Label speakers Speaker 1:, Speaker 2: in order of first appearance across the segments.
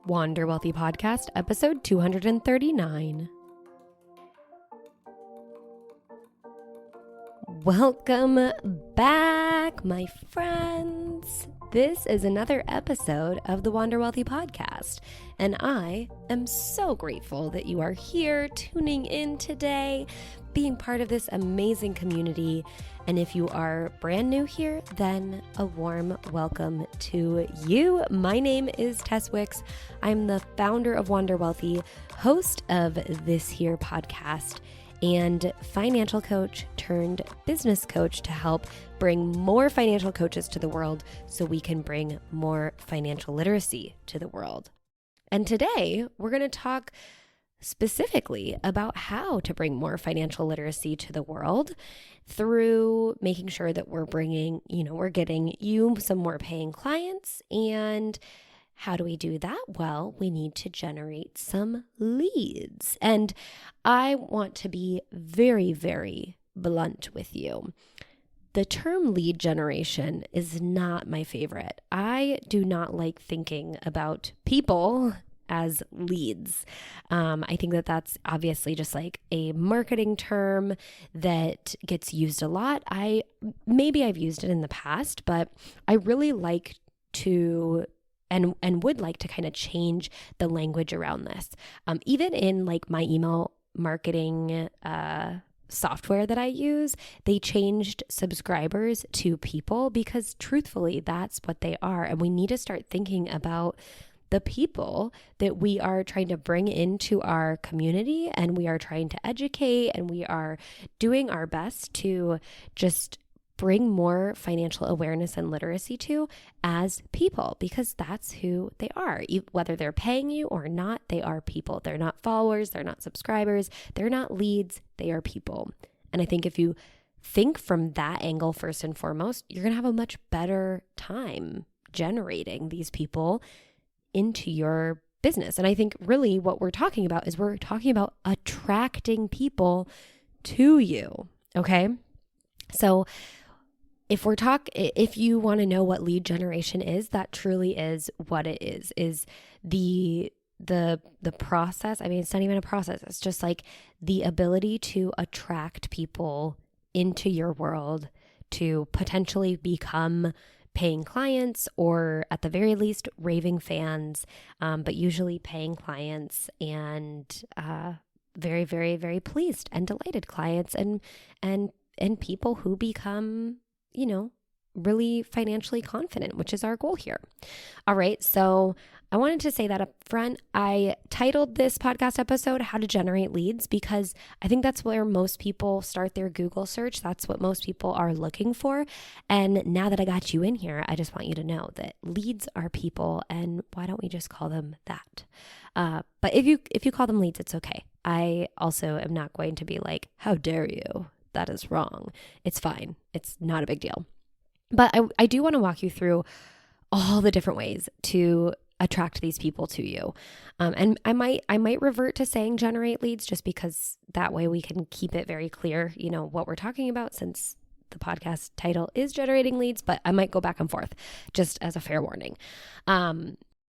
Speaker 1: Wander Wealthy Podcast, episode 239. Welcome back, my friends. This is another episode of the Wander Wealthy Podcast, and I am so grateful that you are here tuning in today, being part of this amazing community. And if you are brand new here, then a warm welcome to you. My name is Tess. I'm the founder of Wander Wealthy, host of this here podcast, and financial coach turned business coach to help bring more financial coaches to the world so we can bring more financial literacy to the world. And today we're going to talk specifically about how to bring more financial literacy to the world through making sure that we're bringing, we're getting you some more paying clients. And how do we do that? Well, we need to generate some leads. And I want to be very, very blunt with you. The term lead generation is not my favorite. I do not like thinking about people as leads. I think that that's obviously just like a marketing term that gets used a lot. Maybe I've used it in the past, but I really like to and would like to kind of change the language around this. Even in like my email marketing software that I use, they changed subscribers to people because truthfully, that's what they are. And we need to start thinking about the people that we are trying to bring into our community, and we are trying to educate, and we are doing our best to just bring more financial awareness and literacy to as people, because that's who they are. Whether they're paying you or not, they are people. They're not followers, they're not subscribers, they're not leads, they are people. And I think if you think from that angle first and foremost, you're going to have a much better time generating these people into your business. And I think really what we're talking about is we're talking about attracting people to you. Okay. So if you want to know what lead generation is, that truly is what it is the process. I mean, it's not even a process. It's just like the ability to attract people into your world to potentially become paying clients, or at the very least raving fans, but usually paying clients, and very, very, very pleased and delighted clients, and people who become, really financially confident, which is our goal here. All right. So I wanted to say that up front. I titled this podcast episode, How to Generate Leads, because I think that's where most people start their Google search. That's what most people are looking for. And now that I got you in here, I just want you to know that leads are people, and why don't we just call them that? But if you call them leads, it's okay. I also am not going to be like, how dare you? That is wrong. It's fine. It's not a big deal. But I do want to walk you through all the different ways to attract these people to you. And I might revert to saying generate leads, just because that way we can keep it very clear, what we're talking about, since the podcast title is generating leads, but I might go back and forth just as a fair warning.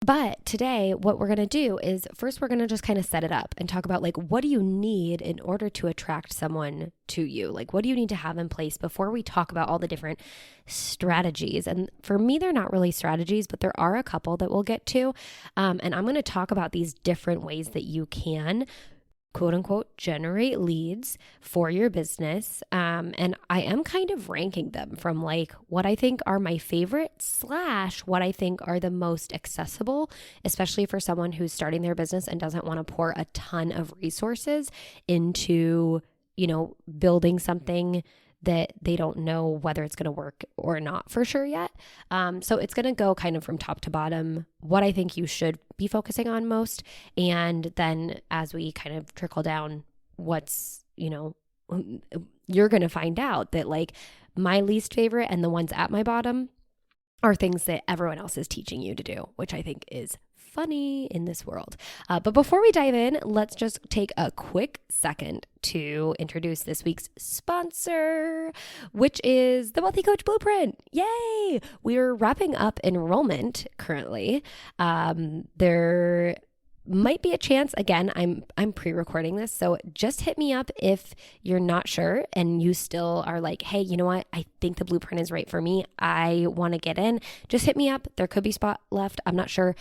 Speaker 1: But today, what we're going to do is first, we're going to just kind of set it up and talk about like, what do you need in order to attract someone to you? Like, what do you need to have in place before we talk about all the different strategies? And for me, they're not really strategies, but there are a couple that we'll get to. And I'm going to talk about these different ways that you can, quote unquote, generate leads for your business. And I am kind of ranking them from like what I think are my favorite / what I think are the most accessible, especially for someone who's starting their business and doesn't want to pour a ton of resources into, building something that they don't know whether it's going to work or not for sure yet. So it's going to go kind of from top to bottom, what I think you should be focusing on most. And then as we kind of trickle down what's, you're going to find out that like my least favorite and the ones at my bottom are things that everyone else is teaching you to do, which I think is funny in this world. But before we dive in, let's just take a quick second to introduce this week's sponsor, which is the Wealthy Coach Blueprint. Yay! We're wrapping up enrollment currently. There might be a chance, again, I'm pre-recording this, so just hit me up if you're not sure and you still are like, hey, you know what? I think the blueprint is right for me. I want to get in. Just hit me up. There could be spot left. I'm not sure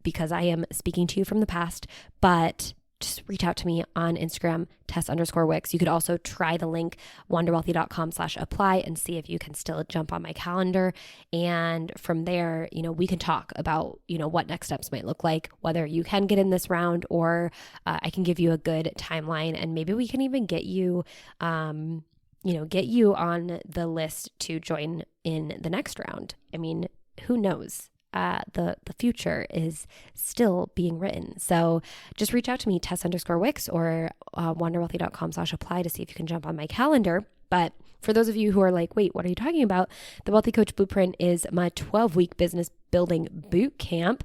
Speaker 1: because I am speaking to you from the past, but just reach out to me on Instagram, Tess_Wicks. You could also try the link, wanderwealthy.com/apply, and see if you can still jump on my calendar. And from there, we can talk about, what next steps might look like, whether you can get in this round or I can give you a good timeline, and maybe we can even get you, get you on the list to join in the next round. I mean, who knows? The future is still being written. So just reach out to me, Tess_Wicks, or wanderwealthy.com/apply to see if you can jump on my calendar. But for those of you who are like, wait, what are you talking about? The Wealthy Coach Blueprint is my 12-week business building boot camp.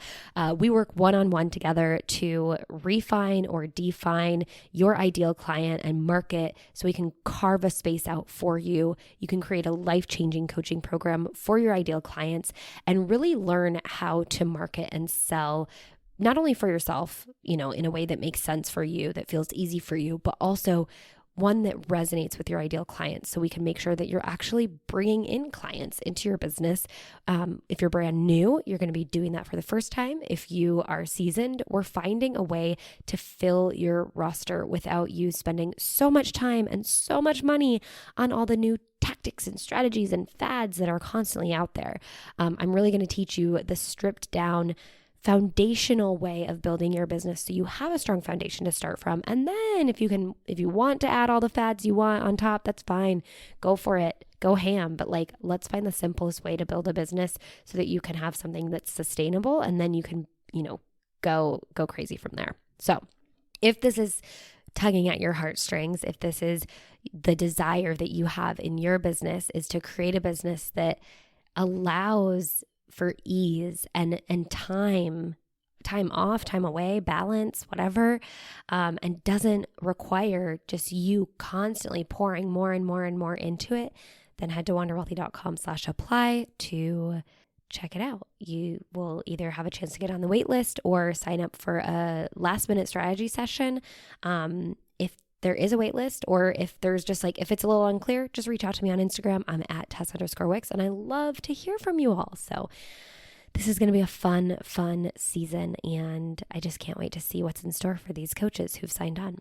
Speaker 1: We work one-on-one together to refine or define your ideal client and market so we can carve a space out for you. You can create a life-changing coaching program for your ideal clients and really learn how to market and sell, not only for yourself, in a way that makes sense for you, that feels easy for you, but also one that resonates with your ideal clients, so we can make sure that you're actually bringing in clients into your business. If you're brand new, you're going to be doing that for the first time. If you are seasoned, we're finding a way to fill your roster without you spending so much time and so much money on all the new tactics and strategies and fads that are constantly out there. I'm really going to teach you the stripped down foundational way of building your business so you have a strong foundation to start from. And then if you want to add all the fads you want on top, that's fine. Go for it. Go ham. But let's find the simplest way to build a business so that you can have something that's sustainable, and then you can, go crazy from there. So if this is tugging at your heartstrings, if this is the desire that you have in your business, is to create a business that allows for ease and time off, time away, balance, whatever, and doesn't require just you constantly pouring more and more and more into it, then head to wanderwealthy.com/apply to check it out. You will either have a chance to get on the wait list or sign up for a last minute strategy session. If there is a wait list, or if there's just if it's a little unclear, just reach out to me on Instagram. I'm at Tess_Wicks, and I love to hear from you all. So this is going to be a fun season, and I just can't wait to see what's in store for these coaches who've signed on.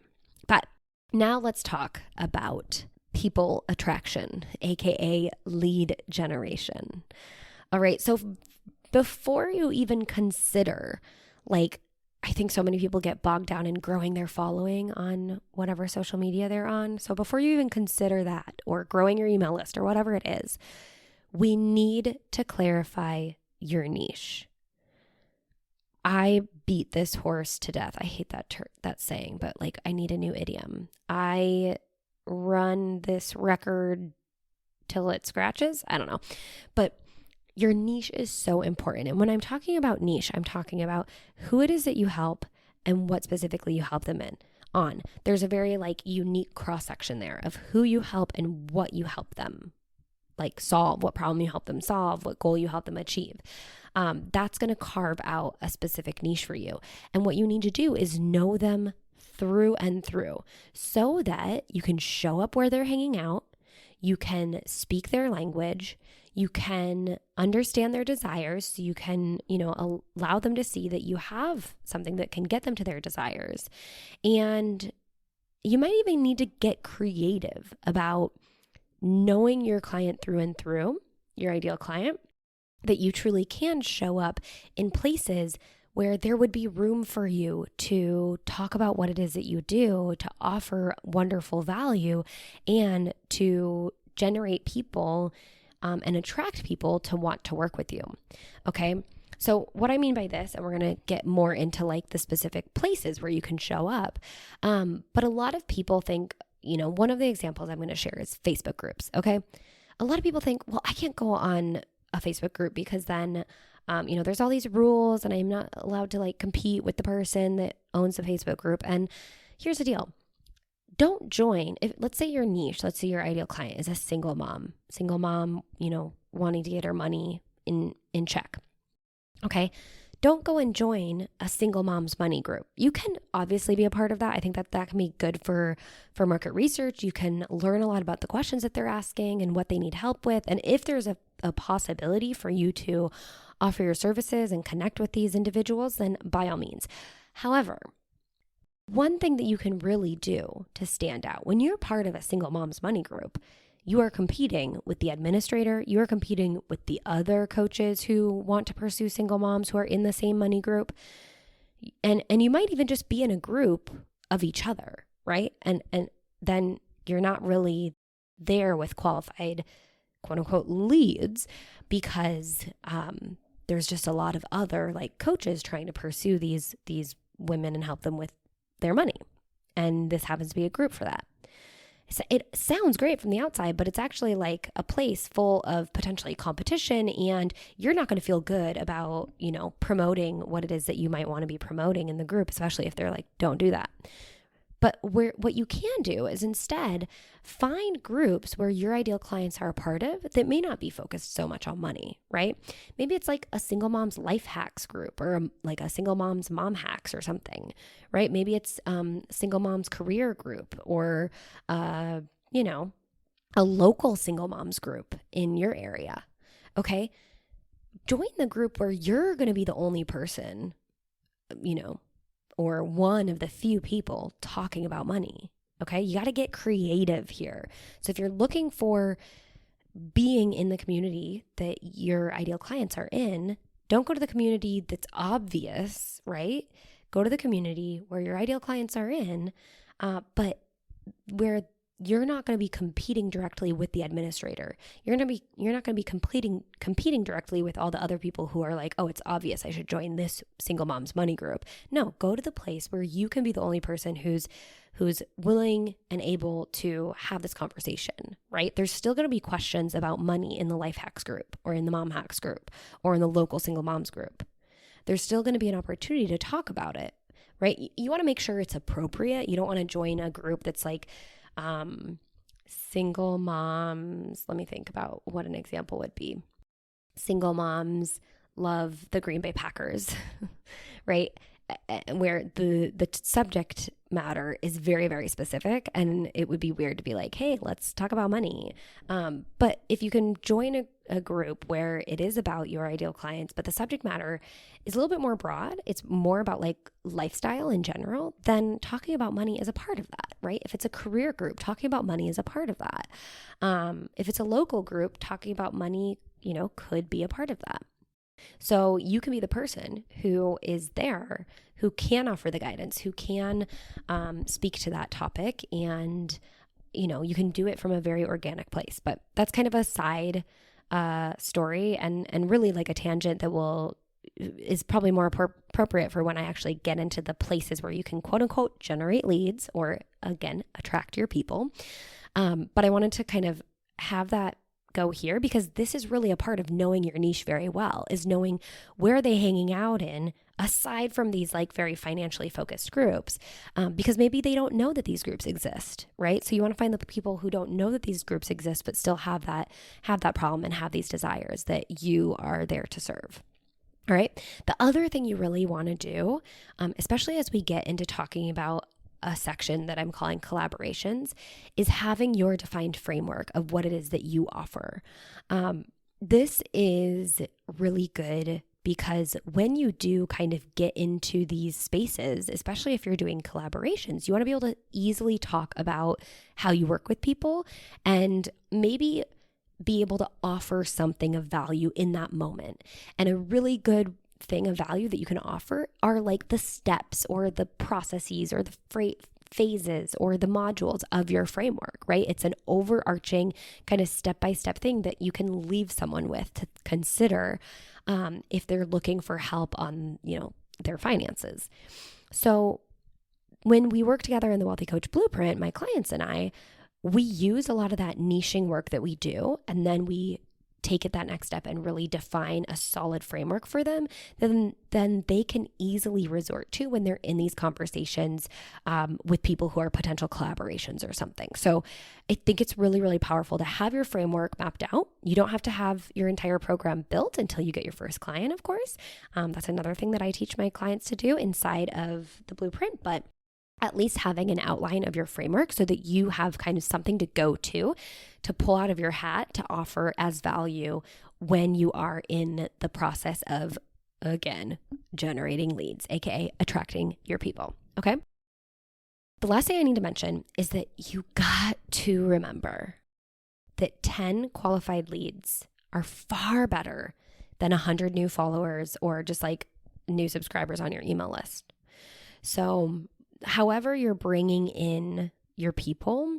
Speaker 1: But now let's talk about people attraction, aka lead generation. All right, so before you even consider, I think so many people get bogged down in growing their following on whatever social media they're on. So before you even consider that, or growing your email list, or whatever it is, we need to clarify your niche. I beat this horse to death. I hate that saying, but I need a new idiom. I run this record till it scratches. I don't know. But your niche is so important. And when I'm talking about niche, I'm talking about who it is that you help and what specifically you help them on. There's a very unique cross-section there of who you help and what you help them solve, what problem you help them solve, what goal you help them achieve. That's going to carve out a specific niche for you. And what you need to do is know them through and through so that you can show up where they're hanging out. You can speak their language. You can understand their desires, so you can, allow them to see that you have something that can get them to their desires. And you might even need to get creative about knowing your client through and through, your ideal client, that you truly can show up in places where there would be room for you to talk about what it is that you do, to offer wonderful value, and to generate people and attract people to want to work with you. Okay. So what I mean by this, and we're going to get more into the specific places where you can show up. But a lot of people think, one of the examples I'm going to share is Facebook groups. Okay. A lot of people think, well, I can't go on a Facebook group because then, there's all these rules and I'm not allowed to like compete with the person that owns the Facebook group. And here's the deal. Don't join. Let's say your niche, let's say your ideal client is a single mom, wanting to get her money in check. Okay. Don't go and join a single mom's money group. You can obviously be a part of that. I think that can be good for market research. You can learn a lot about the questions that they're asking and what they need help with. And if there's a possibility for you to offer your services and connect with these individuals, then by all means. However, one thing that you can really do to stand out when you're part of a single mom's money group, you are competing with the administrator. You are competing with the other coaches who want to pursue single moms who are in the same money group. And you might even just be in a group of each other, right? And then you're not really there with qualified, quote unquote, leads because there's just a lot of other like coaches trying to pursue these women and help them with their money. And this happens to be a group for that. So it sounds great from the outside, but it's actually like a place full of potentially competition, and you're not going to feel good about, promoting what it is that you might want to be promoting in the group, especially if they're like, don't do that. But what you can do is instead find groups where your ideal clients are a part of that may not be focused so much on money, right? Maybe it's like a single mom's life hacks group or like a single mom's mom hacks or something, right? Maybe it's single mom's career group or, a local single mom's group in your area, okay? Join the group where you're going to be the only person, or one of the few people talking about money. Okay. You got to get creative here. So if you're looking for being in the community that your ideal clients are in, don't go to the community that's obvious, right? Go to the community where your ideal clients are in, but where you're not going to be competing directly with the administrator. You're not going to be competing directly with all the other people who are like, oh, it's obvious I should join this single mom's money group. No, go to the place where you can be the only person who's willing and able to have this conversation, right? There's still going to be questions about money in the life hacks group or in the mom hacks group or in the local single moms group. There's still going to be an opportunity to talk about it, right? You want to make sure it's appropriate. You don't want to join a group that's like, single moms, let me think about what an example would be. Single moms love the Green Bay Packers, right? Where the subject matter is very, very specific, and it would be weird to be like, hey, let's talk about money. But if you can join a group where it is about your ideal clients, but the subject matter is a little bit more broad, it's more about like lifestyle in general, then talking about money is a part of that, right? If it's a career group, talking about money is a part of that. If it's a local group, talking about money, could be a part of that. So you can be the person who is there, who can offer the guidance, who can speak to that topic, and you can do it from a very organic place. But that's kind of a side story and really like a tangent that is probably more appropriate for when I actually get into the places where you can quote unquote generate leads or again attract your people. But I wanted to kind of have that go here because this is really a part of knowing your niche very well, is knowing where are they hanging out in aside from these like very financially focused groups, because maybe they don't know that these groups exist, right? So you want to find the people who don't know that these groups exist but still have that problem and have these desires that you are there to serve. All right. The other thing you really want to do, especially as we get into talking about a section that I'm calling collaborations, is having your defined framework of what it is that you offer. This is really good because when you do kind of get into these spaces, especially if you're doing collaborations, you want to be able to easily talk about how you work with people and maybe be able to offer something of value in that moment. And a really good thing of value that you can offer are like the steps or the processes or the phases or the modules of your framework, right? It's an overarching kind of step-by-step thing that you can leave someone with to consider if they're looking for help on, their finances. So when we work together in the Wealthy Coach Blueprint, my clients and I, we use a lot of that niching work that we do, and then we take it that next step and really define a solid framework for them, then they can easily resort to when they're in these conversations with people who are potential collaborations or something. So I think it's really, really powerful to have your framework mapped out. You don't have to have your entire program built until you get your first client, of course. That's another thing that I teach my clients to do inside of the blueprint, but at least having an outline of your framework so that you have kind of something to go to pull out of your hat to offer as value when you are in the process of, again, generating leads, aka attracting your people. Okay. The last thing I need to mention is that you got to remember that 10 qualified leads are far better than 100 new followers or just like new subscribers on your email list. So however you're bringing in your people,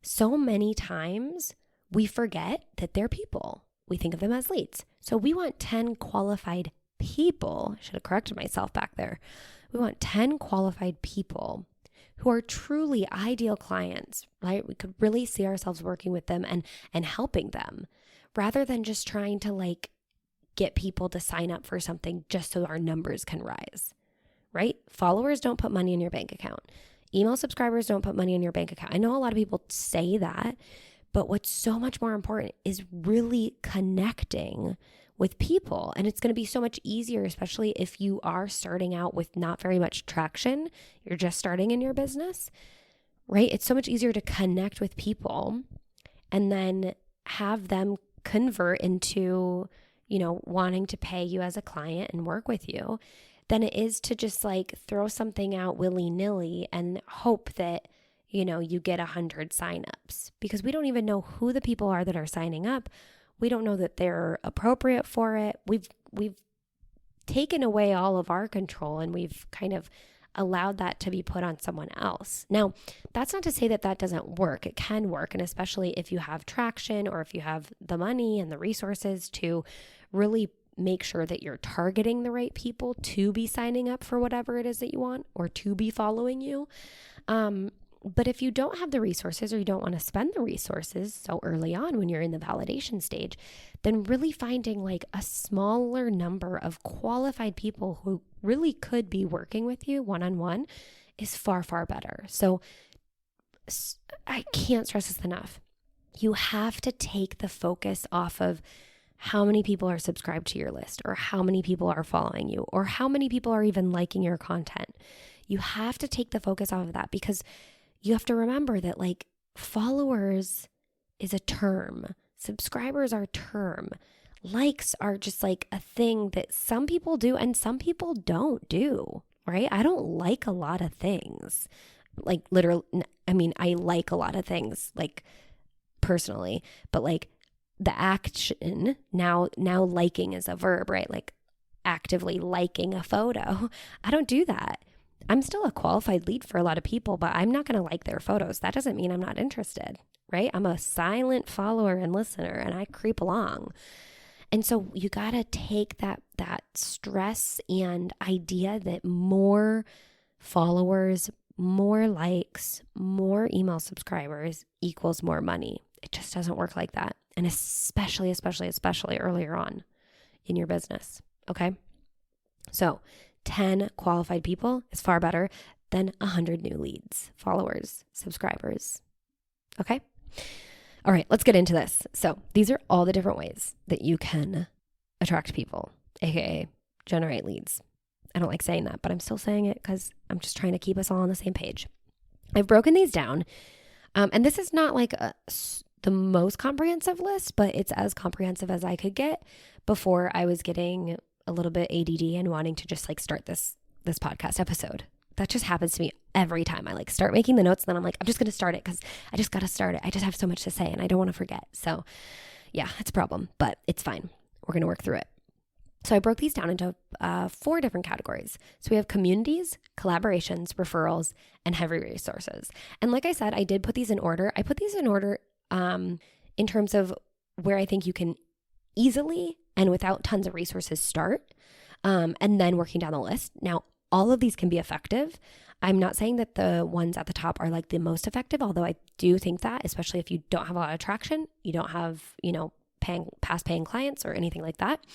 Speaker 1: so many times we forget that they're people. We think of them as leads. So we want 10 qualified people. I should have corrected myself back there. We want 10 qualified people who are truly ideal clients, right? We could really see ourselves working with them and helping them rather than just trying to like get people to sign up for something just so our numbers can rise. Right? Followers don't put money in your bank account. Email subscribers don't put money in your bank account. I know a lot of people say that, but what's so much more important is really connecting with people. And it's going to be so much easier, especially if you are starting out with not very much traction. You're just starting in your business, right? It's so much easier to connect with people and then have them convert into, wanting to pay you as a client and work with you than it is to just like throw something out willy-nilly and hope that, you get 100 signups, because we don't even know who the people are that are signing up. We don't know that they're appropriate for it. We've taken away all of our control and we've kind of allowed that to be put on someone else. Now, that's not to say that that doesn't work. It can work. And especially if you have traction or if you have the money and the resources to really make sure that you're targeting the right people to be signing up for whatever it is that you want or to be following you. But if you don't have the resources or you don't want to spend the resources so early on when you're in the validation stage, then really finding like a smaller number of qualified people who really could be working with you one-on-one is far, far better. So I can't stress this enough. You have to take the focus off of how many people are subscribed to your list or how many people are following you or how many people are even liking your content. You have to take the focus off of that because you have to remember that like followers is a term. Subscribers are a term. Likes are just like a thing that some people do and some people don't do, right? I don't like a lot of things. Like literally, I like a lot of things like personally, but like the action, now liking is a verb, right? Like actively liking a photo. I don't do that. I'm still a qualified lead for a lot of people, but I'm not going to like their photos. That doesn't mean I'm not interested, right? I'm a silent follower and listener and I creep along. And so you got to take that stress and idea that more followers, more likes, more email subscribers equals more money. It just doesn't work like that. And especially earlier on in your business. Okay. So 10 qualified people is far better than 100 new leads, followers, subscribers. Okay. All right, let's get into this. So these are all the different ways that you can attract people, aka generate leads. I don't like saying that, but I'm still saying it because I'm just trying to keep us all on the same page. I've broken these down. And this is not like the most comprehensive list, but it's as comprehensive as I could get before I was getting a little bit ADD and wanting to just like start this podcast episode. That just happens to me every time I like start making the notes. And then I'm like, I'm just going to start it because I just got to start it. I just have so much to say and I don't want to forget. So yeah, it's a problem, but it's fine. We're going to work through it. So I broke these down into 4 different categories. So we have communities, collaborations, referrals, and heavy resources. And like I said, I did put these in order. I put these in order in terms of where I think you can easily and without tons of resources start, and then working down the list. Now, all of these can be effective. I'm not saying that the ones at the top are like the most effective, although I do think that, especially if you don't have a lot of traction, you don't have, past paying clients or anything like that.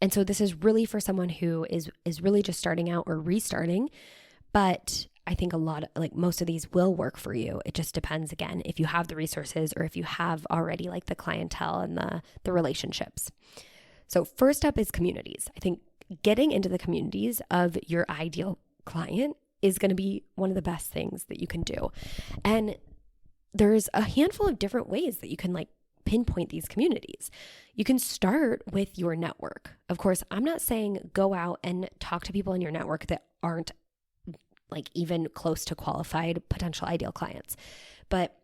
Speaker 1: And so this is really for someone who is really just starting out or restarting, but I think most of these will work for you. It just depends, again, if you have the resources or if you have already like the clientele and the relationships. So first up is communities. I think getting into the communities of your ideal client is going to be one of the best things that you can do. And there's a handful of different ways that you can like pinpoint these communities. You can start with your network. Of course, I'm not saying go out and talk to people in your network that aren't like even close to qualified potential ideal clients. But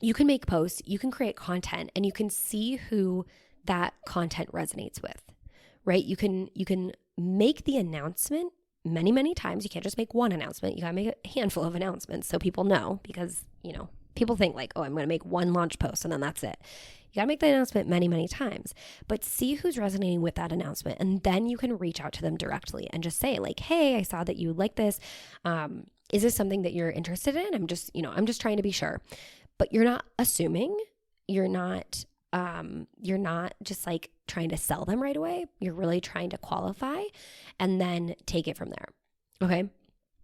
Speaker 1: you can make posts, you can create content, and you can see who that content resonates with, right? You can make the announcement many, many times. You can't just make one announcement. You gotta make a handful of announcements so people know, because, people think like, oh, I'm going to make one launch post and then that's it. You got to make the announcement many, many times, but see who's resonating with that announcement. And then you can reach out to them directly and just say like, hey, I saw that you like this. Is this something that you're interested in? I'm just trying to be sure, but you're not assuming, you're not just like trying to sell them right away. You're really trying to qualify and then take it from there. Okay.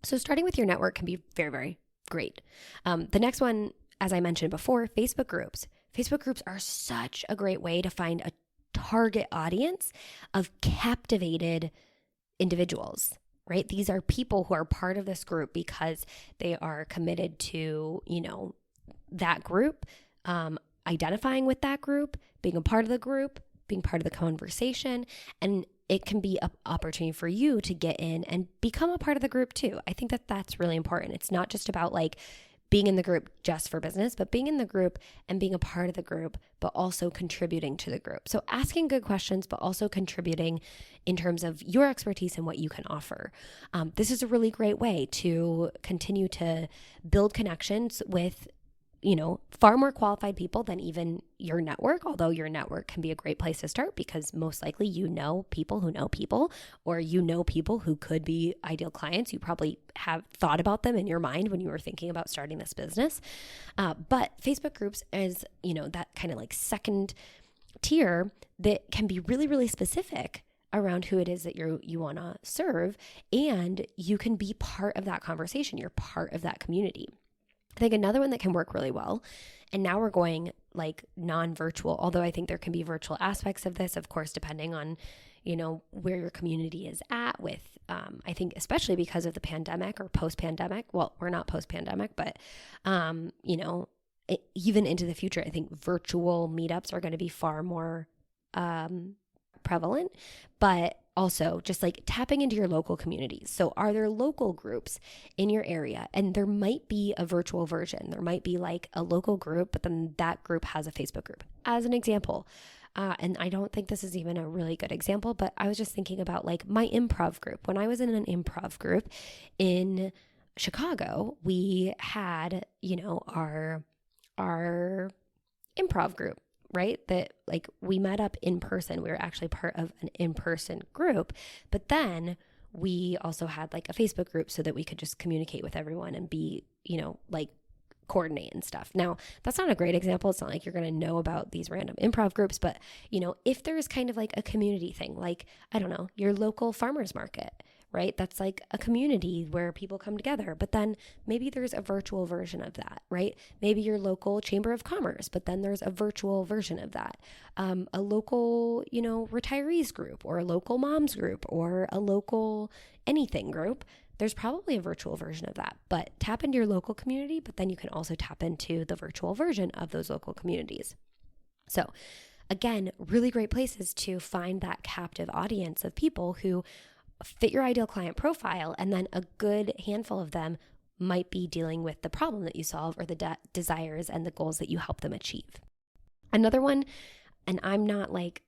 Speaker 1: So starting with your network can be very, very great. The next one, as I mentioned before, Facebook groups. Facebook groups are such a great way to find a target audience of captivated individuals, right? These are people who are part of this group because they are committed to, that group, identifying with that group, being a part of the group, being part of the conversation, and it can be an opportunity for you to get in and become a part of the group too. I think that that's really important. It's not just about like being in the group just for business, but being in the group and being a part of the group, but also contributing to the group. So asking good questions, but also contributing in terms of your expertise and what you can offer. This is a really great way to continue to build connections with far more qualified people than even your network, although your network can be a great place to start because most likely people who know people, or people who could be ideal clients. You probably have thought about them in your mind when you were thinking about starting this business. But Facebook groups is, that kind of like second tier that can be really, really specific around who it is that you want to serve, and you can be part of that conversation. You're part of that community. I think another one that can work really well, and now we're going like non-virtual, although I think there can be virtual aspects of this, of course, depending on, where your community is at with, I think especially because of the pandemic or post-pandemic. Well, we're not post-pandemic, but, even into the future, I think virtual meetups are going to be far more prevalent, but also just like tapping into your local communities. So are there local groups in your area? And there might be a virtual version. There might be like a local group, but then that group has a Facebook group. As an example, and I don't think this is even a really good example, but I was just thinking about like my improv group. When I was in an improv group in Chicago, we had, our improv group, right? That like we met up in person. We were actually part of an in-person group, but then we also had like a Facebook group so that we could just communicate with everyone and be, like coordinate and stuff. Now, that's not a great example. It's not like you're going to know about these random improv groups, but if there's kind of like a community thing, like, I don't know, your local farmers market, right? That's like a community where people come together, but then maybe there's a virtual version of that, right? Maybe your local chamber of commerce, but then there's a virtual version of that. A local, retirees group, or a local moms group, or a local anything group. There's probably a virtual version of that, but tap into your local community, but then you can also tap into the virtual version of those local communities. So again, really great places to find that captive audience of people who fit your ideal client profile, and then a good handful of them might be dealing with the problem that you solve or the desires and the goals that you help them achieve. Another one, and I'm not like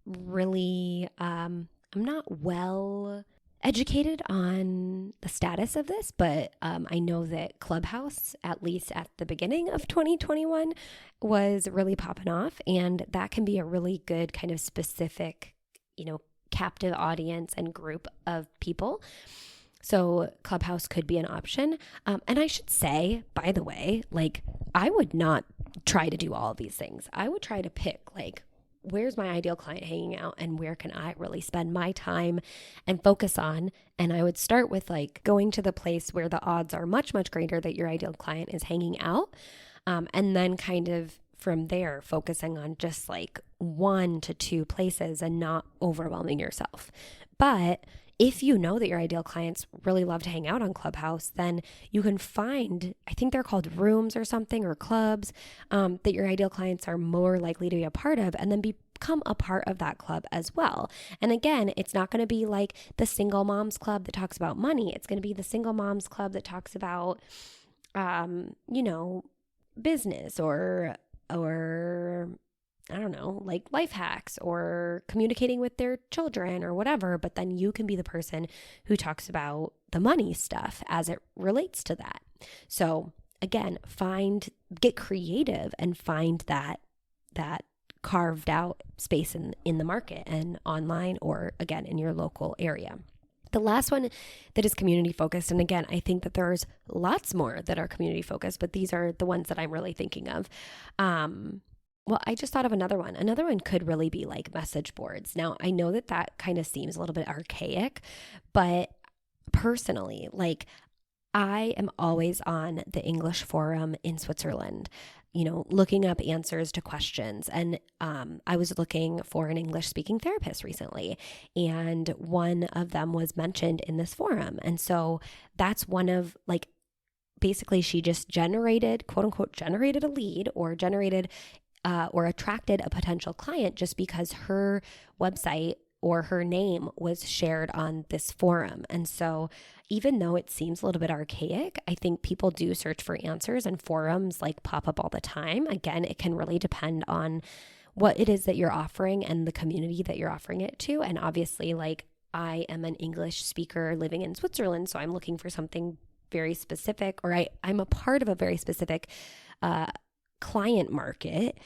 Speaker 1: really, I'm not well educated on the status of this, but I know that Clubhouse, at least at the beginning of 2021, was really popping off, and that can be a really good kind of specific, captive audience and group of people. So Clubhouse could be an option. And I should say, by the way, like I would not try to do all of these things. I would try to pick like, where's my ideal client hanging out and where can I really spend my time and focus on? And I would start with like going to the place where the odds are much, much greater that your ideal client is hanging out. And then kind of from there, focusing on just like 1 to 2 places and not overwhelming yourself. But if you know that your ideal clients really love to hang out on Clubhouse, then you can find, I think they're called rooms or something, or clubs, that your ideal clients are more likely to be a part of, and then become a part of that club as well. And again, it's not going to be like the single moms club that talks about money. It's going to be the single moms club that talks about, business or I don't know, like life hacks or communicating with their children or whatever, but then you can be the person who talks about the money stuff as it relates to that. So again, get creative and find that carved out space in the market and online, or again, in your local area. The last one that is community focused, and again, I think that there's lots more that are community focused, but these are the ones that I'm really thinking of. Well, I just thought of another one. Another one could really be like message boards. Now, I know that kind of seems a little bit archaic, but personally, like I am always on the English forum in Switzerland, looking up answers to questions. And I was looking for an English speaking therapist recently, and one of them was mentioned in this forum. And so that's one of like, basically she just quote unquote, generated a lead or attracted a potential client just because her website or her name was shared on this forum. And so even though it seems a little bit archaic, I think people do search for answers, and forums like pop up all the time. Again, it can really depend on what it is that you're offering and the community that you're offering it to. And obviously, like I am an English speaker living in Switzerland, so I'm looking for something very specific, or I'm a part of a very specific client market,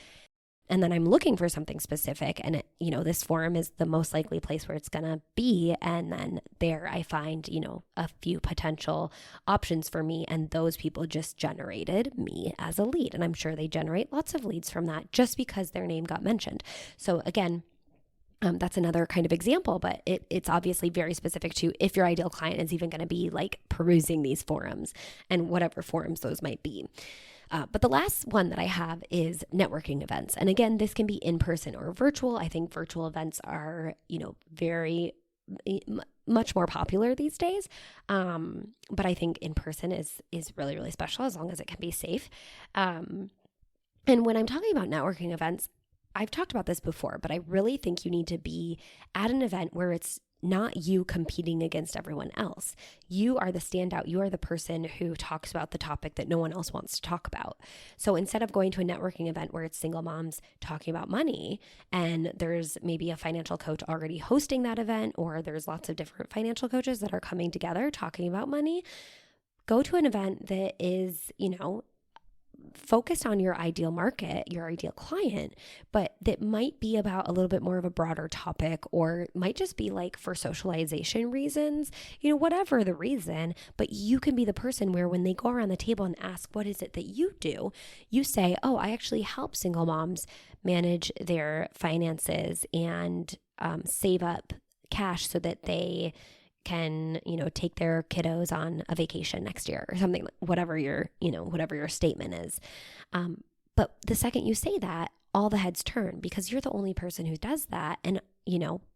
Speaker 1: and then I'm looking for something specific, and this forum is the most likely place where it's gonna be, and then there I find a few potential options for me, and those people just generated me as a lead, and I'm sure they generate lots of leads from that just because their name got mentioned. So again, that's another kind of example, but it's obviously very specific to if your ideal client is even going to be like perusing these forums and whatever forums those might be. But the last one that I have is networking events. And again, this can be in person or virtual. I think virtual events are, very much more popular these days. But I think in person is really, really special as long as it can be safe. And when I'm talking about networking events, I've talked about this before, but I really think you need to be at an event where it's not you competing against everyone else. You are the standout. You are the person who talks about the topic that no one else wants to talk about. So instead of going to a networking event where it's single moms talking about money, and there's maybe a financial coach already hosting that event, or there's lots of different financial coaches that are coming together talking about money, go to an event that is, focused on your ideal market, your ideal client, but that might be about a little bit more of a broader topic, or might just be like for socialization reasons, whatever the reason, but you can be the person where when they go around the table and ask, what is it that you do? You say, oh, I actually help single moms manage their finances and save up cash so that they can, take their kiddos on a vacation next year or something, whatever your statement is. But the second you say that, all the heads turn because you're the only person who does that. And,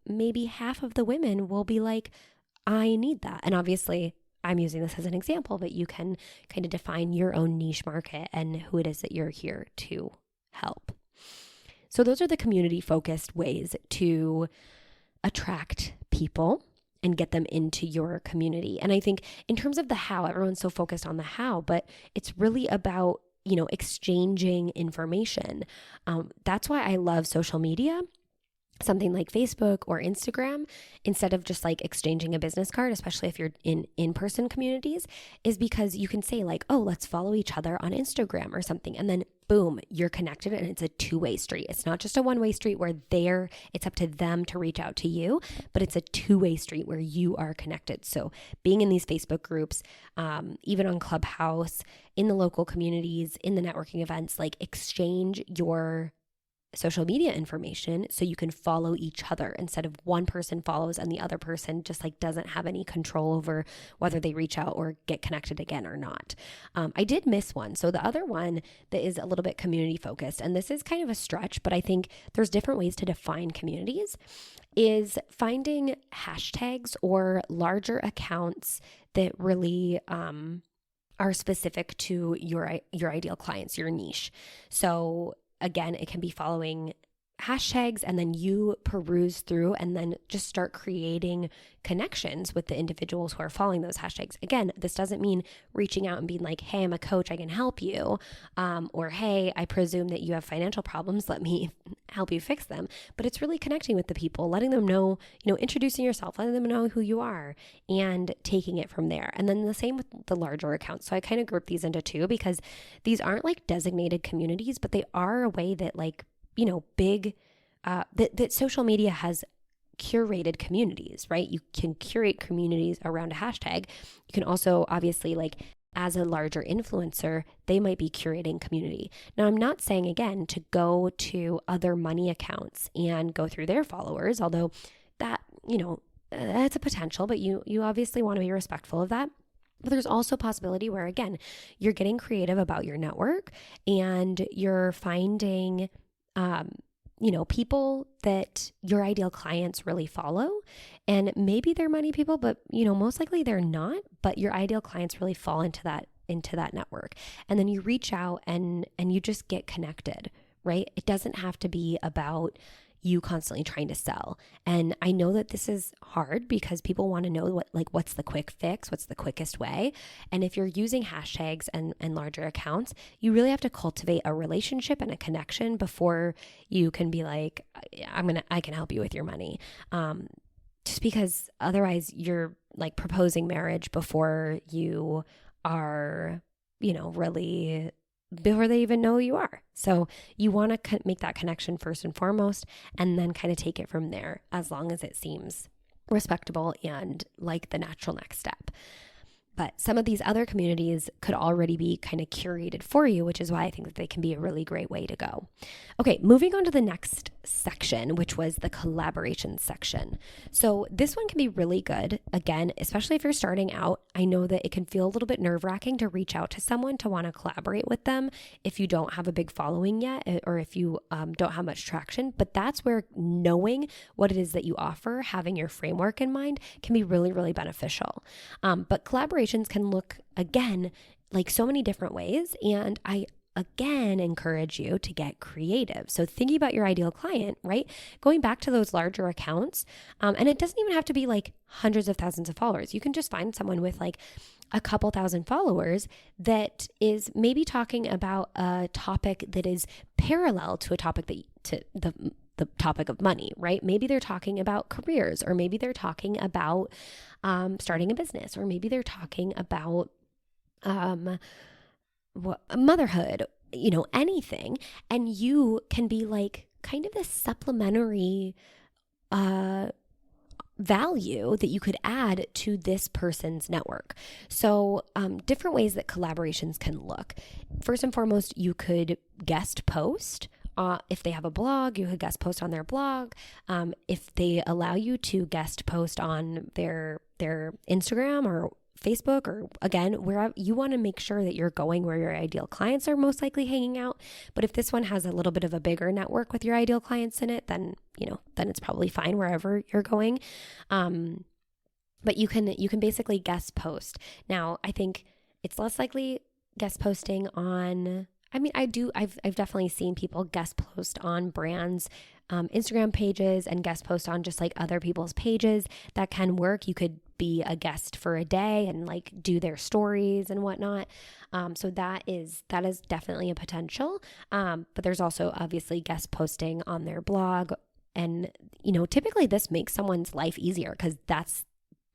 Speaker 1: maybe half of the women will be like, I need that. And obviously I'm using this as an example, but you can kind of define your own niche market and who it is that you're here to help. So those are the community focused ways to attract people and get them into your community. And I think in terms of the how, everyone's so focused on the how, but it's really about, exchanging information. That's why I love social media. something like Facebook or Instagram, instead of just like exchanging a business card, especially if you're in in-person communities, is because you can say like, oh, let's follow each other on Instagram or something. And then boom, you're connected, and it's a two-way street. It's not just a one-way street where it's up to them to reach out to you, but it's a two-way street where you are connected. So being in these Facebook groups, even on Clubhouse, in the local communities, in the networking events, like exchange your social media information so you can follow each other instead of one person follows and the other person just like doesn't have any control over whether they reach out or get connected again or not. I did miss one. So the other one that is a little bit community focused, and this is kind of a stretch, but I think there's different ways to define communities, is finding hashtags or larger accounts that really are specific to your ideal clients, your niche. So again, it can be following hashtags, and then you peruse through and then just start creating connections with the individuals who are following those hashtags. Again, this doesn't mean reaching out and being like, hey, I'm a coach, I can help you. Or, hey, I presume that you have financial problems, let me help you fix them. But it's really connecting with the people, letting them know, introducing yourself, letting them know who you are, and taking it from there. And then the same with the larger accounts. So I kind of group these into two because these aren't like designated communities, but they are a way that like, big, that social media has curated communities, right? You can curate communities around a hashtag. You can also obviously, like, as a larger influencer, they might be curating community. Now, I'm not saying again to go to other money accounts and go through their followers, although that, that's a potential, but you obviously want to be respectful of that. But there's also a possibility where, again, you're getting creative about your network and you're finding people that your ideal clients really follow. And maybe they're money people, but, most likely they're not, but your ideal clients really fall into that network. And then you reach out and you just get connected, right? It doesn't have to be about you constantly trying to sell. And I know that this is hard because people want to know what's the quick fix, what's the quickest way. And if you're using hashtags and larger accounts, you really have to cultivate a relationship and a connection before you can be like, I can help you with your money. Just because otherwise you're like proposing marriage before you are, really before they even know who you are. So you want to make that connection first and foremost, and then kind of take it from there as long as it seems respectable and like the natural next step. But some of these other communities could already be kind of curated for you, which is why I think that they can be a really great way to go. Okay, moving on to the next section, which was the collaboration section. So this one can be really good. Again, especially if you're starting out, I know that it can feel a little bit nerve-wracking to reach out to someone to want to collaborate with them if you don't have a big following yet, or if you don't have much traction. But that's where knowing what it is that you offer, having your framework in mind, can be really, really beneficial. But collaborations can look, again, like so many different ways. And I again encourage you to get creative. So thinking about your ideal client, right? Going back to those larger accounts, and it doesn't even have to be like hundreds of thousands of followers. You can just find someone with like a couple thousand followers that is maybe talking about a topic that is parallel to a topic the topic of money, right? Maybe they're talking about careers, or maybe they're talking about starting a business, or maybe they're talking about motherhood, anything. And you can be like kind of this supplementary value that you could add to this person's network. So different ways that collaborations can look. First and foremost, you could guest post. If they have a blog, you could guest post on their blog. If they allow you to guest post on their Instagram or Facebook, or again, wherever you want to make sure that you're going where your ideal clients are most likely hanging out. But if this one has a little bit of a bigger network with your ideal clients in it, then it's probably fine wherever you're going. But you can basically guest post. Now, I think it's less likely guest posting on, I've definitely seen people guest post on brands' Instagram pages and guest post on just like other people's pages. That can work. You could be a guest for a day and like do their stories and whatnot. So that is definitely a potential. But there's also obviously guest posting on their blog And, typically this makes someone's life easier because that's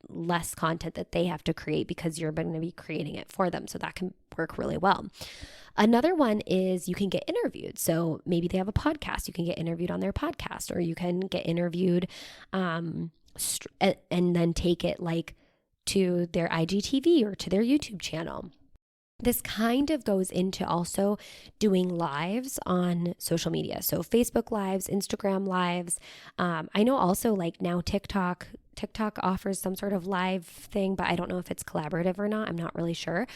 Speaker 1: less content that they have to create because you're going to be creating it for them. So that can work really well. Another one is you can get interviewed. So maybe they have a podcast. You can get interviewed on their podcast, or you can get interviewed and then take it like to their IGTV or to their YouTube channel. This kind of goes into also doing lives on social media. So Facebook lives, Instagram lives. I know also like now TikTok offers some sort of live thing, but I don't know if it's collaborative or not. I'm not really sure.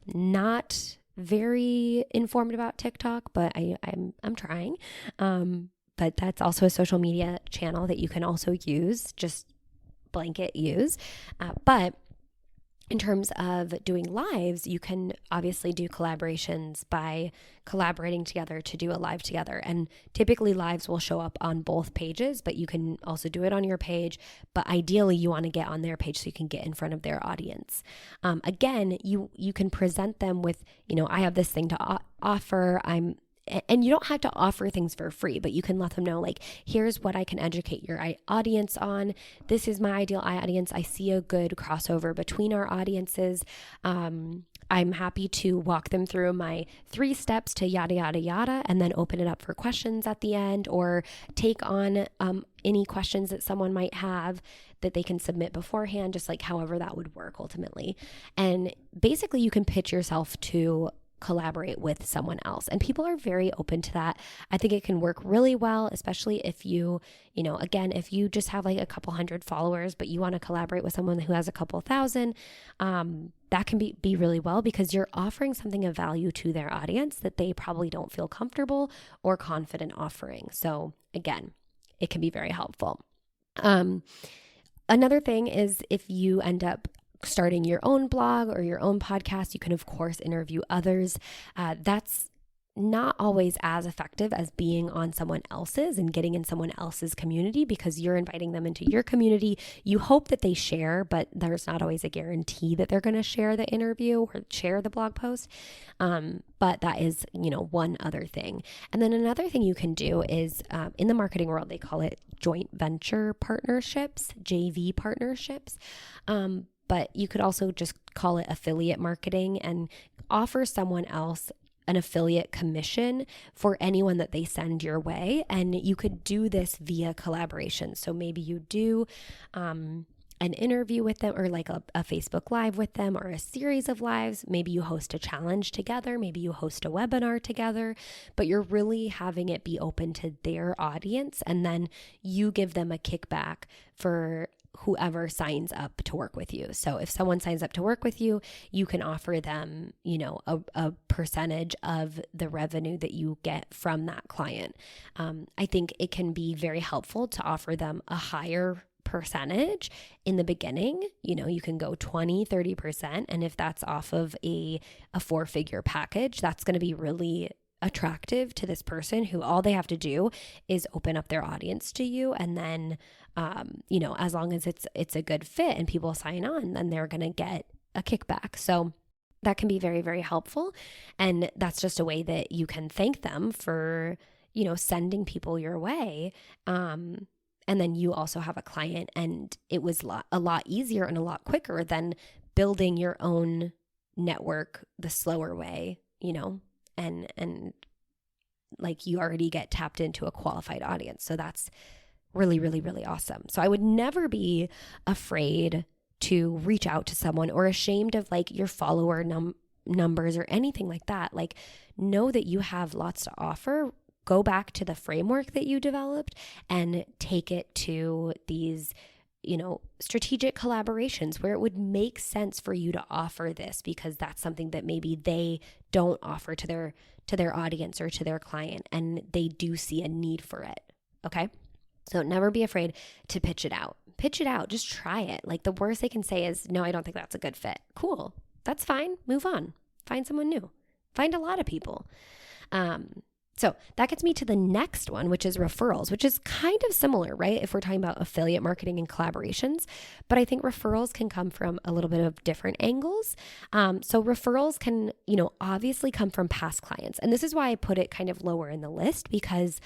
Speaker 1: Not very informed about TikTok, but I'm trying. But that's also a social media channel that you can also use, just blanket use. But in terms of doing lives, you can obviously do collaborations by collaborating together to do a live together. And typically lives will show up on both pages, but you can also do it on your page. But ideally you want to get on their page so you can get in front of their audience. Again, you can present them with, I have this thing to offer. And you don't have to offer things for free, but you can let them know, like, here's what I can educate your audience on. This is my ideal audience. I see a good crossover between our audiences. I'm happy to walk them through my 3 steps to yada, yada, yada, and then open it up for questions at the end, or take on any questions that someone might have that they can submit beforehand, just like however that would work ultimately. And basically you can pitch yourself to collaborate with someone else. And people are very open to that. I think it can work really well, especially if you, again, if you just have like a couple hundred followers, but you want to collaborate with someone who has a couple thousand, that can be really well because you're offering something of value to their audience that they probably don't feel comfortable or confident offering. So again, it can be very helpful. Another thing is if you end up starting your own blog or your own podcast, you can of course interview others. That's not always as effective as being on someone else's and getting in someone else's community because you're inviting them into your community. You hope that they share, but there's not always a guarantee that they're going to share the interview or share the blog post. But that is, one other thing. And then another thing you can do is in the marketing world, they call it joint venture partnerships, JV partnerships. But you could also just call it affiliate marketing and offer someone else an affiliate commission for anyone that they send your way. And you could do this via collaboration. So maybe you do an interview with them or like a Facebook Live with them or a series of lives. Maybe you host a challenge together. Maybe you host a webinar together, but you're really having it be open to their audience. And then you give them a kickback for whoever signs up to work with you. So if someone signs up to work with you, you can offer them, a percentage of the revenue that you get from that client. I think it can be very helpful to offer them a higher percentage in the beginning. You can go 20-30%. And if that's off of a 4-figure package, that's going to be really attractive to this person who all they have to do is open up their audience to you. And then, as long as it's a good fit and people sign on, then they're going to get a kickback. So that can be very, very helpful. And that's just a way that you can thank them for, sending people your way. And then you also have a client, and it was a lot easier and a lot quicker than building your own network the slower way, and like you already get tapped into a qualified audience. So that's really, really, really awesome. So I would never be afraid to reach out to someone or ashamed of like your follower numbers or anything like that. Like, know that you have lots to offer. Go back to the framework that you developed and take it to these, strategic collaborations where it would make sense for you to offer this because that's something that maybe they don't offer to their audience or to their client, and they do see a need for it. Okay. So never be afraid to pitch it out. Just try it. Like, the worst they can say is, no, I don't think that's a good fit. Cool. That's fine. Move on. Find someone new. Find a lot of people. So that gets me to the next one, which is referrals, which is kind of similar, right? If we're talking about affiliate marketing and collaborations, but I think referrals can come from a little bit of different angles. So referrals can, obviously come from past clients. And this is why I put it kind of lower in the list, because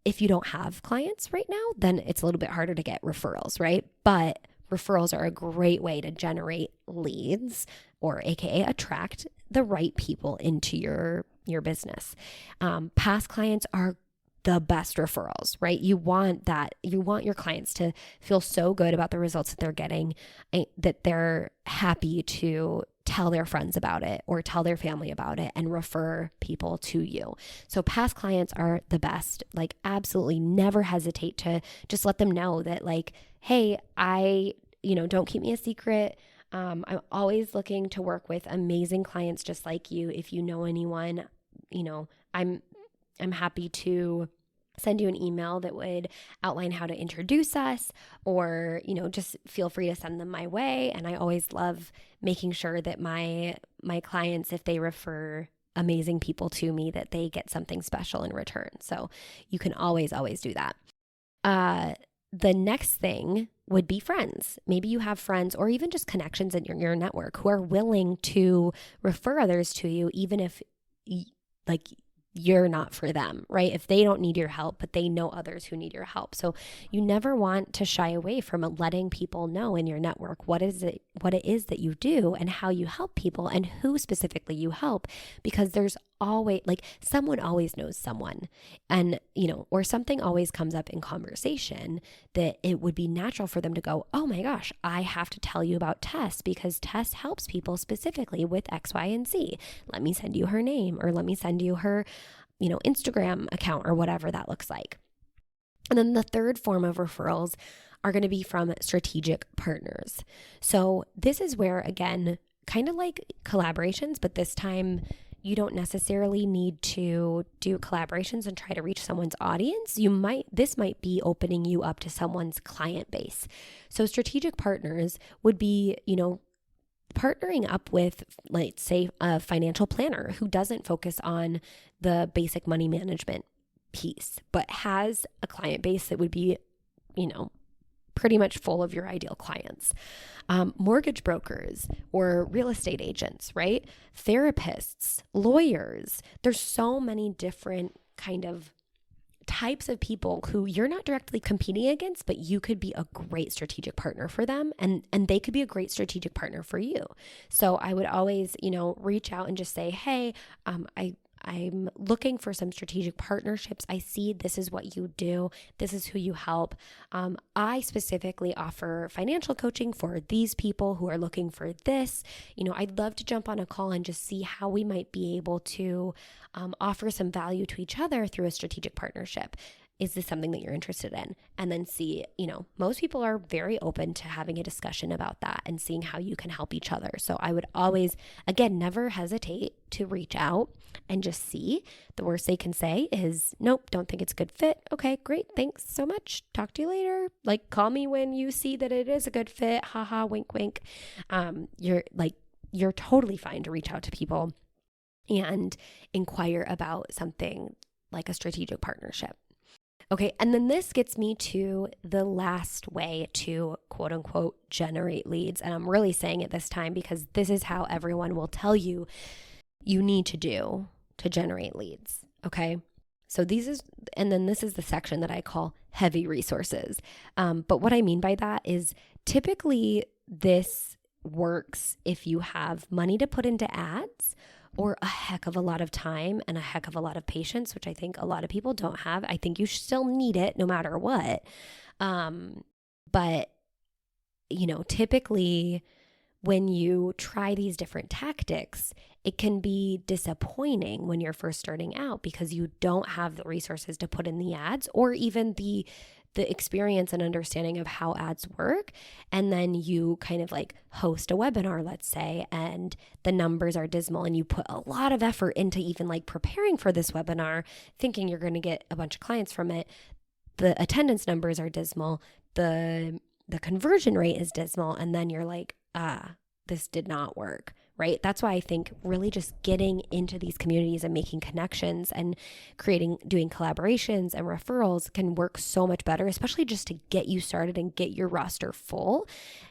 Speaker 1: if you don't have clients right now, then it's a little bit harder to get referrals, right? But referrals are a great way to generate leads, or AKA attract the right people into your business. Past clients are the best referrals, right? You want your clients to feel so good about the results that they're getting, that they're happy to tell their friends about it or tell their family about it and refer people to you. So past clients are the best. Like, absolutely never hesitate to just let them know that, like, hey, don't keep me a secret. I'm always looking to work with amazing clients just like you. If you know anyone, I'm happy to send you an email that would outline how to introduce us, or, just feel free to send them my way. And I always love making sure that my clients, if they refer amazing people to me, that they get something special in return. So you can always do that. The next thing would be friends. Maybe you have friends or even just connections in your network who are willing to refer others to you, even if you're not for them, right? If they don't need your help, but they know others who need your help. So you never want to shy away from letting people know in your network what it is that you do and how you help people and who specifically you help, because there's always, someone always knows someone, and, or something always comes up in conversation that it would be natural for them to go, oh my gosh, I have to tell you about Tess because Tess helps people specifically with X, Y, and Z. Let me send you her name, or let me send you her, Instagram account, or whatever that looks like. And then the third form of referrals are going to be from strategic partners. So this is where, again, kind of like collaborations, but this time you don't necessarily need to do collaborations and try to reach someone's audience. This might be opening you up to someone's client base. So strategic partners would be, partnering up with, let's say, a financial planner who doesn't focus on the basic money management piece, but has a client base that would be, pretty much full of your ideal clients. Mortgage brokers or real estate agents, right? Therapists, lawyers. There's so many different kind of types of people who you're not directly competing against, but you could be a great strategic partner for them, and they could be a great strategic partner for you. So I would always, reach out and just say, hey, I'm looking for some strategic partnerships. I see this is what you do. This is who you help. I specifically offer financial coaching for these people who are looking for this. I'd love to jump on a call and just see how we might be able to offer some value to each other through a strategic partnership. Is this something that you're interested in? And then see, most people are very open to having a discussion about that and seeing how you can help each other. So I would always, again, never hesitate to reach out and just see. The worst they can say is, nope, don't think it's a good fit. Okay, great. Thanks so much. Talk to you later. Call me when you see that it is a good fit. Haha, wink, wink. You're totally fine to reach out to people and inquire about something like a strategic partnership. Okay, and then this gets me to the last way to quote unquote generate leads. And I'm really saying it this time because this is how everyone will tell you need to do to generate leads. Okay, so this is the section that I call heavy resources. But what I mean by that is typically this works if you have money to put into ads, or a heck of a lot of time and a heck of a lot of patience, which I think a lot of people don't have. I think you still need it no matter what. But, typically when you try these different tactics, it can be disappointing when you're first starting out because you don't have the resources to put in the ads, or even the experience and understanding of how ads work. And then you kind of host a webinar, let's say, and the numbers are dismal, and you put a lot of effort into even preparing for this webinar, thinking you're going to get a bunch of clients from it. The attendance numbers are dismal. The conversion rate is dismal. And then you're this did not work, right? That's why I think really just getting into these communities and making connections and doing collaborations and referrals can work so much better, especially just to get you started and get your roster full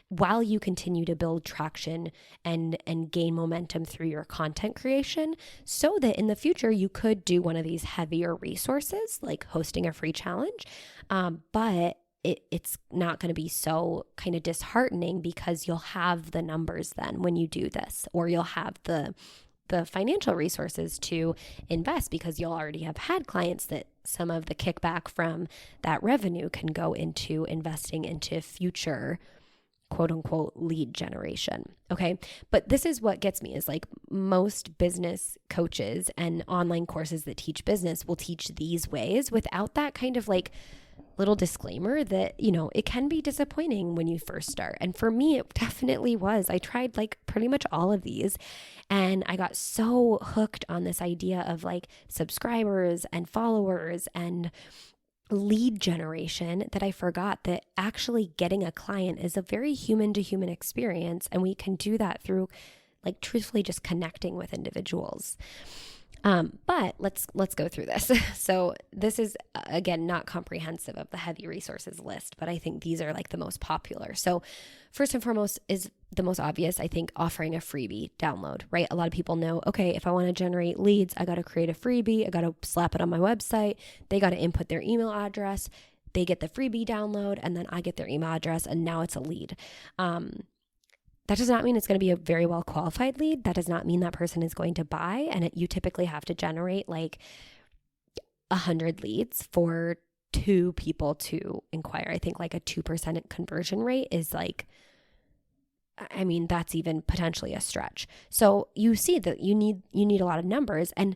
Speaker 1: while you continue to build traction and gain momentum through your content creation, so that in the future you could do one of these heavier resources like hosting a free challenge. But it's not going to be so kind of disheartening because you'll have the numbers then when you do this, or you'll have the financial resources to invest because you'll already have had clients that some of the kickback from that revenue can go into investing into future quote unquote lead generation. Okay. But this is what gets me is like most business coaches and online courses that teach business will teach these ways without that kind of like little disclaimer that, it can be disappointing when you first start. And for me, it definitely was. I tried like pretty much all of these and I got so hooked on this idea of like subscribers and followers and lead generation that I forgot that actually getting a client is a very human to human experience. And we can do that through like truthfully just connecting with individuals. But let's go through this. So this is, again, not comprehensive of the heavy resources list, but I think these are like the most popular. So first and foremost is the most obvious, I think, offering a freebie download, right? A lot of people know, okay, if I want to generate leads, I got to create a freebie. I got to slap it on my website. They got to input their email address. They get the freebie download and then I get their email address and now it's a lead. That does not mean it's going to be a very well qualified lead. That does not mean that person is going to buy. And you typically have to generate like 100 leads for 2 people to inquire. I think like a 2% conversion rate is like, that's even potentially a stretch. So you see that you need a lot of numbers. And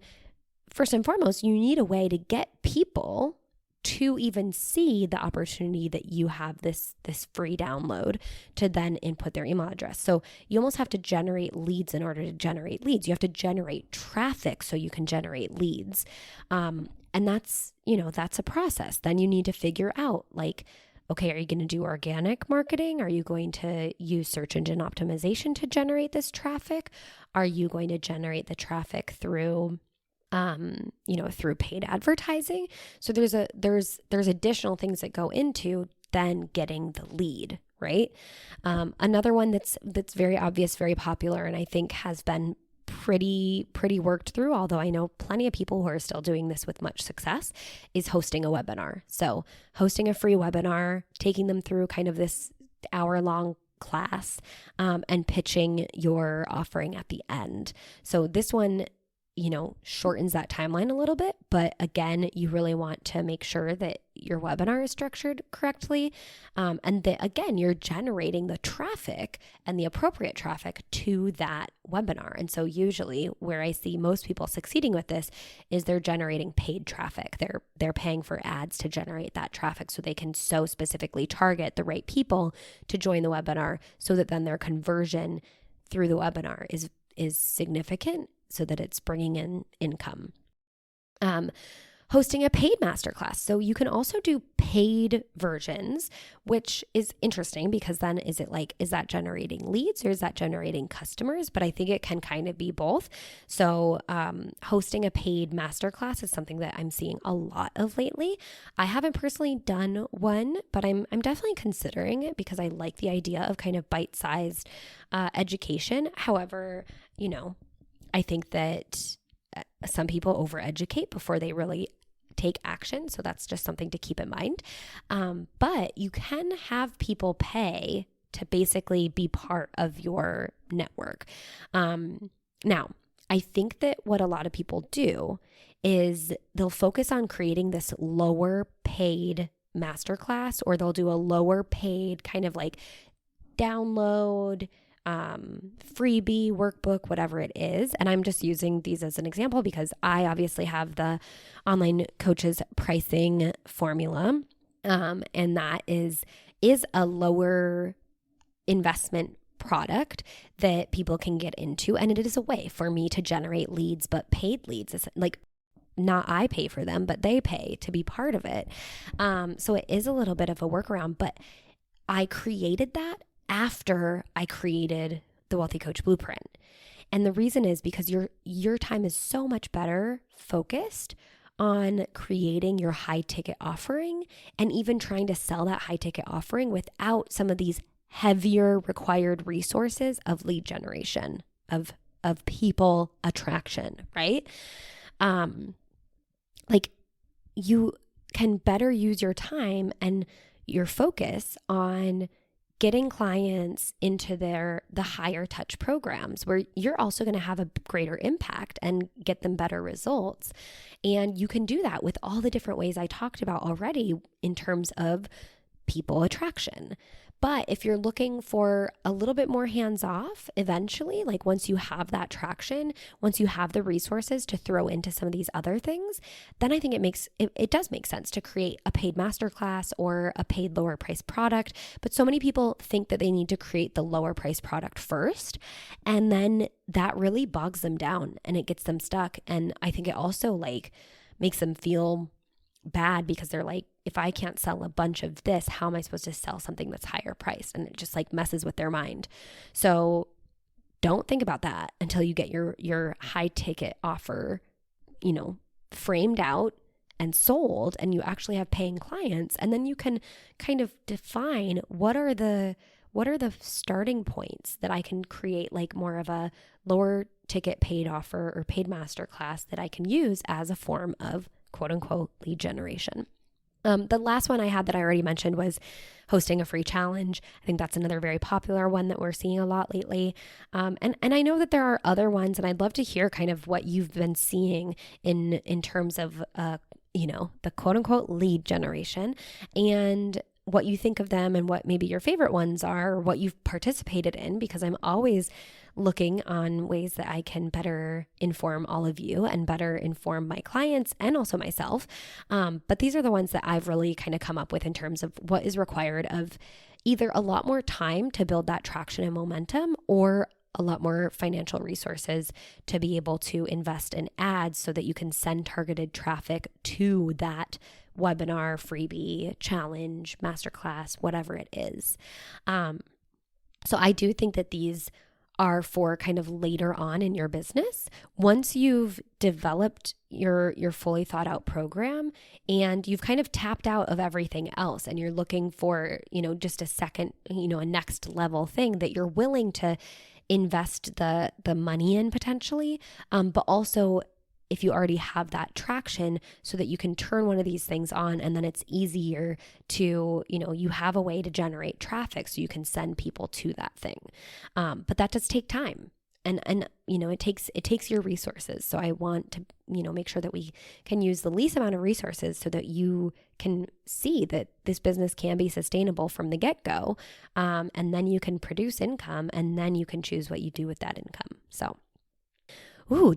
Speaker 1: first and foremost, you need a way to get people to even see the opportunity that you have this free download to then input their email address. So you almost have to generate leads in order to generate leads. You have to generate traffic so you can generate leads. And that's a process. Then you need to figure out like, okay, are you going to do organic marketing? Are you going to use search engine optimization to generate this traffic? Are you going to generate the traffic through through paid advertising? So there's additional things that go into then getting the lead, right? Another one that's very obvious, very popular, and I think has been pretty worked through, although I know plenty of people who are still doing this with much success, is hosting a webinar. So hosting a free webinar, taking them through kind of this hour-long class, and pitching your offering at the end. So this one shortens that timeline a little bit. But again, you really want to make sure that your webinar is structured correctly. And that, again, you're generating the traffic and the appropriate traffic to that webinar. And so usually where I see most people succeeding with this is they're generating paid traffic. They're paying for ads to generate that traffic so they can so specifically target the right people to join the webinar so that then their conversion through the webinar is significant, so that it's bringing in income. Hosting a paid masterclass. So you can also do paid versions, which is interesting because then is that generating leads or is that generating customers? But I think it can kind of be both. So hosting a paid masterclass is something that I'm seeing a lot of lately. I haven't personally done one, but I'm definitely considering it because I like the idea of kind of bite-sized education. However, I think that some people overeducate before they really take action. So that's just something to keep in mind. But you can have people pay to basically be part of your network. Now, I think that what a lot of people do is they'll focus on creating this lower paid masterclass, or they'll do a lower paid kind of like download, freebie, workbook, whatever it is. And I'm just using these as an example because I obviously have the online coaches pricing formula. And that is a lower investment product that people can get into. And it is a way for me to generate leads, but paid leads. It's like, not I pay for them, but they pay to be part of it. So it is a little bit of a workaround, but I created that after I created the Wealthy Coach Blueprint. And the reason is because your time is so much better focused on creating your high ticket offering and even trying to sell that high ticket offering without some of these heavier required resources of lead generation, of people attraction, right? Like you can better use your time and your focus on getting clients into the higher touch programs where you're also going to have a greater impact and get them better results. And you can do that with all the different ways I talked about already in terms of people attraction. But if you're looking for a little bit more hands-off eventually, like once you have that traction, once you have the resources to throw into some of these other things, then I think it does make sense to create a paid masterclass or a paid lower price product. But so many people think that they need to create the lower price product first, and then that really bogs them down and it gets them stuck. And I think it also like makes them feel bad because they're like, if I can't sell a bunch of this, how am I supposed to sell something that's higher priced? And it just like messes with their mind. So don't think about that until you get your high ticket offer, framed out and sold, and you actually have paying clients. And then you can kind of define what are the starting points that I can create like more of a lower ticket paid offer or paid masterclass that I can use as a form of quote unquote lead generation. The last one I had that I already mentioned was hosting a free challenge. I think that's another very popular one that we're seeing a lot lately. And I know that there are other ones, and I'd love to hear kind of what you've been seeing in terms of, the quote unquote lead generation and what you think of them and what maybe your favorite ones are or what you've participated in, because I'm always looking on ways that I can better inform all of you and better inform my clients and also myself. But these are the ones that I've really kind of come up with in terms of what is required of either a lot more time to build that traction and momentum or a lot more financial resources to be able to invest in ads so that you can send targeted traffic to that webinar, freebie, challenge, masterclass, whatever it is. So I do think that these are for kind of later on in your business. Once you've developed your fully thought out program and you've kind of tapped out of everything else and you're looking for, just a second, a next level thing that you're willing to invest the money in potentially, but also if you already have that traction so that you can turn one of these things on and then it's easier to, you have a way to generate traffic so you can send people to that thing. But that does take time and it takes your resources. So I want to, make sure that we can use the least amount of resources so that you can see that this business can be sustainable from the get-go. And then you can produce income and then you can choose what you do with that income. So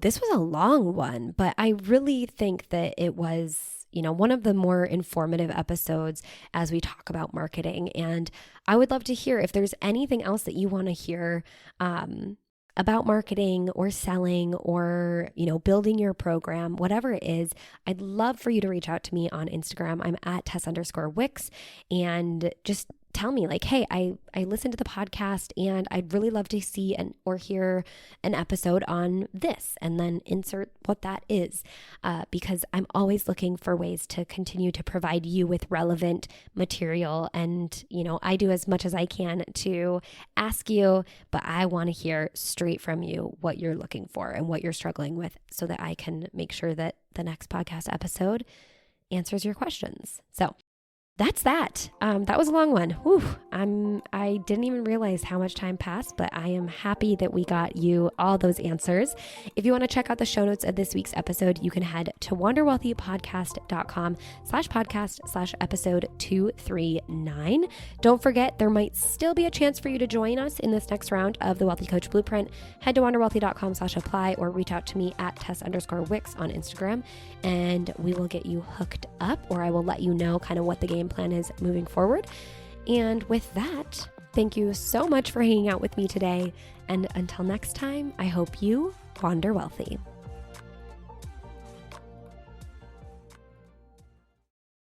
Speaker 1: this was a long one, but I really think that it was, one of the more informative episodes as we talk about marketing. And I would love to hear if there's anything else that you want to hear about marketing or selling or, building your program, whatever it is. I'd love for you to reach out to me on Instagram. I'm at Tess_Wicks, and just tell me like, hey, I listened to the podcast and I'd really love to see or hear an episode on this, and then insert what that is, because I'm always looking for ways to continue to provide you with relevant material. And, I do as much as I can to ask you, but I want to hear straight from you what you're looking for and what you're struggling with so that I can make sure that the next podcast episode answers your questions. So that's that. That was a long one. I didn't even realize how much time passed, but I am happy that we got you all those answers. If you want to check out the show notes of this week's episode, you can head to wanderwealthypodcast.com/podcast/episode 239. Don't forget, there might still be a chance for you to join us in this next round of the Wealthy Coach Blueprint. Head to wanderwealthy.com/apply or reach out to me at Tess_Wicks on Instagram, and we will get you hooked up, or I will let you know kind of what the game plan is moving forward. And with that, thank you so much for hanging out with me today. And until next time, I hope you wander wealthy.